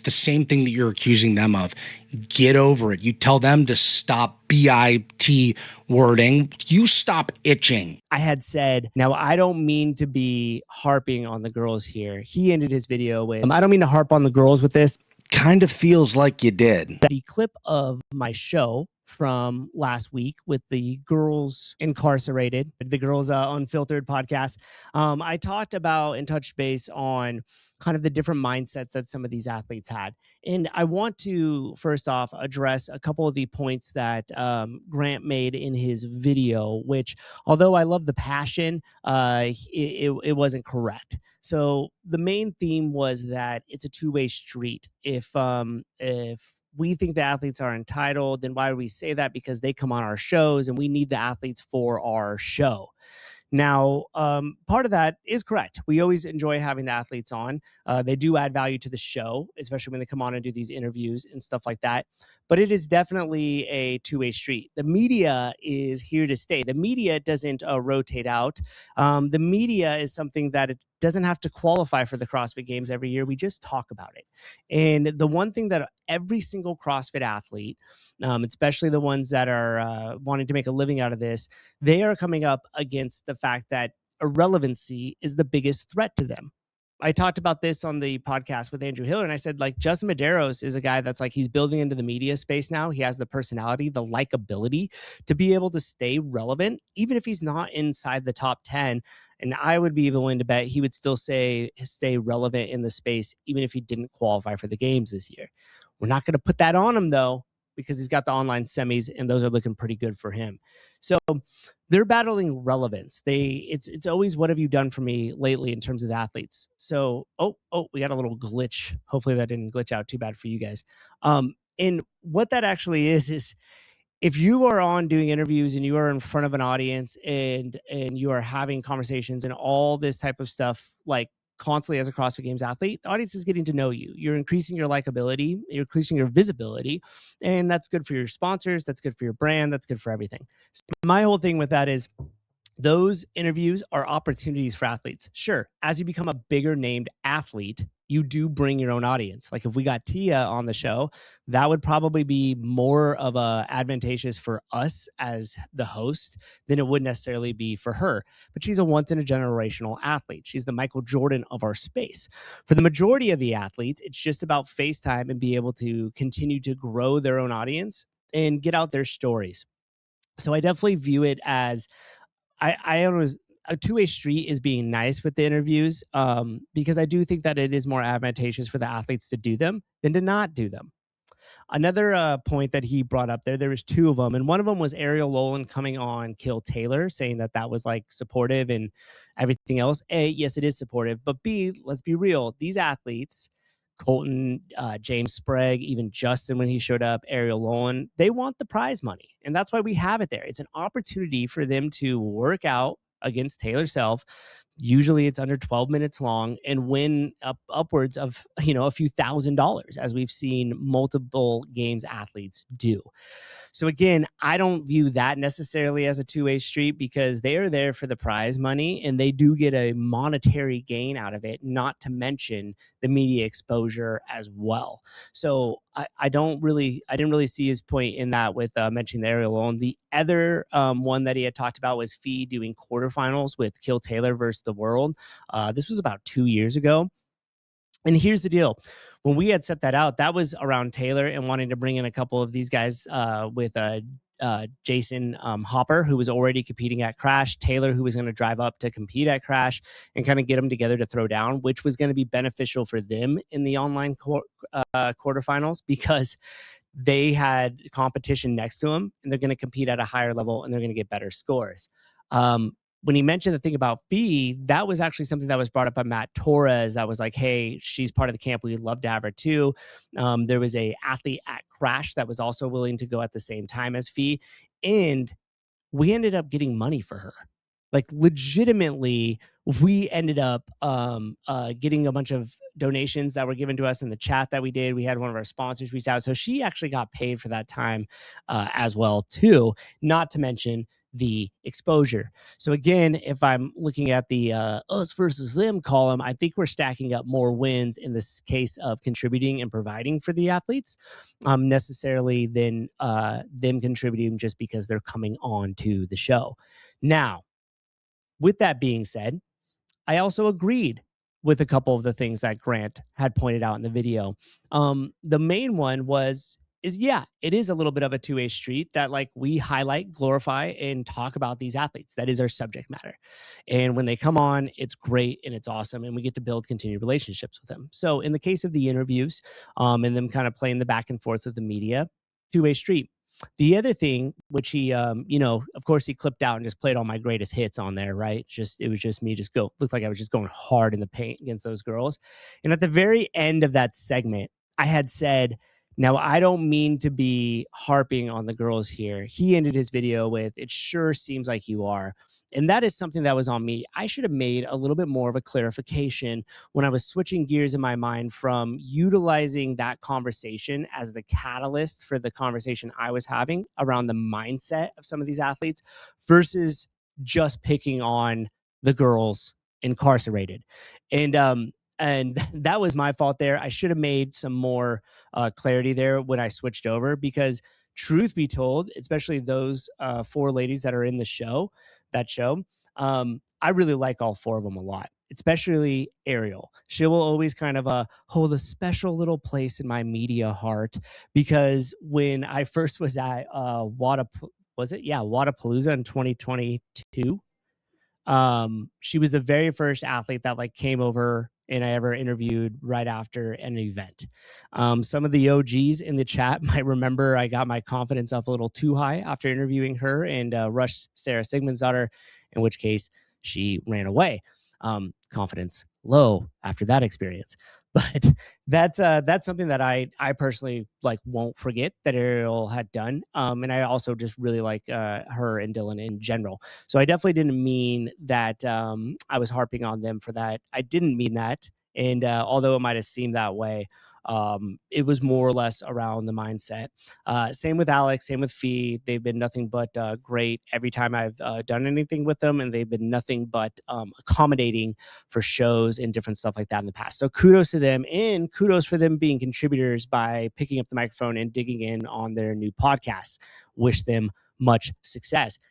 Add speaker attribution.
Speaker 1: the same thing that you're accusing them of. Get over it. You tell them to stop BIT wording. You stop itching.
Speaker 2: I had said, now I don't mean to be harping on the girls here. He ended his video with, I don't mean to harp on the girls with this.
Speaker 1: Kind of feels like you did.
Speaker 2: The clip of my show from last week with the Girls Incarcerated, the Girls Unfiltered podcast. I talked about and touched base on kind of the different mindsets that some of these athletes had. And I want to first off address a couple of the points that Grant made in his video, which although I love the passion, it wasn't correct. So the main theme was that it's a two-way street. If we think the athletes are entitled, then why do we say that? Because they come on our shows and we need the athletes for our show. Now, part of that is correct. We always enjoy having the athletes on. They do add value to the show, especially when they come on and do these interviews and stuff like that. But it is definitely a two-way street. The media is here to stay. The media doesn't rotate out. The media is something that it doesn't have to qualify for the CrossFit Games every year. We just talk about it. And the one thing that every single CrossFit athlete, especially the ones that are wanting to make a living out of this, they are coming up against the fact that irrelevancy is the biggest threat to them. I talked about this on the podcast with Andrew Hiller, and I said, like, Justin Medeiros is a guy that's like, he's building into the media space now. He has the personality, the likability to be able to stay relevant, even if he's not inside the top 10. And I would be willing to bet he would still stay relevant in the space, even if he didn't qualify for the games this year. We're not going to put that on him, though, because he's got the online semis, and those are looking pretty good for him. So they're battling relevance. It's always, what have you done for me lately in terms of the athletes? So, we got a little glitch. Hopefully that didn't glitch out too bad for you guys. And what that actually is if you are on doing interviews and you are in front of an audience and you are having conversations and all this type of stuff, like constantly as a CrossFit Games athlete, the audience is getting to know you. You're increasing your likability, you're increasing your visibility, and that's good for your sponsors, that's good for your brand, that's good for everything. So my whole thing with that is those interviews are opportunities for athletes. Sure, as you become a bigger named athlete, you do bring your own audience. Like if we got Tia on the show, that would probably be more of a advantageous for us as the host than it would necessarily be for her. But she's a once in a generational athlete. She's the Michael Jordan of our space. For the majority of the athletes, it's just about FaceTime and be able to continue to grow their own audience and get out their stories. So I definitely view it as I always, a two-way street is being nice with the interviews, because I do think that it is more advantageous for the athletes to do them than to not do them. Another point that he brought up there was two of them, and one of them was Ariel Lolan coming on Kill Taylor, saying that was like supportive and everything else. A, yes, it is supportive, but B, let's be real, these athletes, Colton, James Sprague, even Justin when he showed up, Ariel Lolan, they want the prize money. And that's why we have it there. It's an opportunity for them to work out against Taylor Self. Usually it's under 12 minutes long and win upwards of, a few $1,000s, as we've seen multiple games athletes do. So again, I don't view that necessarily as a two-way street because they are there for the prize money and they do get a monetary gain out of it, not to mention the media exposure as well. So I didn't really see his point in that with mentioning the Ariel Lolan. The other one that he had talked about was Fee doing quarterfinals with Kill Taylor versus the World. This was about 2 years ago. And here's the deal. When we had set that out, that was around Taylor and wanting to bring in a couple of these guys with Jason Hopper, who was already competing at Crash, Taylor, who was going to drive up to compete at Crash and kind of get them together to throw down, which was going to be beneficial for them in the online quarterfinals because they had competition next to them and they're going to compete at a higher level and they're going to get better scores. When he mentioned the thing about Fee, that was actually something that was brought up by Matt Torres. That was like, hey, she's part of the camp. We'd love to have her too. There was a athlete at Crash that was also willing to go at the same time as Fee. And we ended up getting money for her. Like legitimately, we ended up getting a bunch of donations that were given to us in the chat that we did. We had one of our sponsors reach out. So she actually got paid for that time as well too. Not to mention, the exposure. So again, if I'm looking at the us versus them column, I think we're stacking up more wins in this case of contributing and providing for the athletes, necessarily than them contributing just because they're coming on to the show. Now, with that being said, I also agreed with a couple of the things that Grant had pointed out in the video. The main one is yeah, it is a little bit of a two-way street that like we highlight, glorify, and talk about these athletes. That is our subject matter. And when they come on, it's great and it's awesome, and we get to build continued relationships with them. So in the case of the interviews, and them kind of playing the back and forth with the media, two-way street. The other thing, which he, of course, he clipped out and just played all my greatest hits on there, right? It was just me, looked like I was just going hard in the paint against those girls. And at the very end of that segment, I had said, now I don't mean to be harping on the girls here. He ended his video with, it sure seems like you are. And that is something that was on me. I should have made a little bit more of a clarification when I was switching gears in my mind from utilizing that conversation as the catalyst for the conversation I was having around the mindset of some of these athletes versus just picking on the girls incarcerated. And that was my fault there. I should have made some more clarity there when I switched over, because truth be told, especially those four ladies that are in the show, I really like all four of them a lot, especially Ariel. She will always kind of hold a special little place in my heart, because when I first was at Wadapalooza in 2022, she was the very first athlete that like came over and I ever interviewed right after an event. Some of the OGs in the chat might remember I got my confidence up a little too high after interviewing her and rushed Sarah Sigmundsdottir, in which case she ran away. Confidence low after that experience. But that's something that I personally like won't forget that Ariel had done. And I also just really like her and Dylan in general. So I definitely didn't mean that I was harping on them for that. I didn't mean that. And although it might have seemed that way, it was more or less around the mindset. Same with Alex, same with Fee. They've been nothing but great every time I've done anything with them, and they've been nothing but accommodating for shows and different stuff like that in the past. So kudos to them, and kudos for them being contributors by picking up the microphone and digging in on their new podcasts. Wish them much success.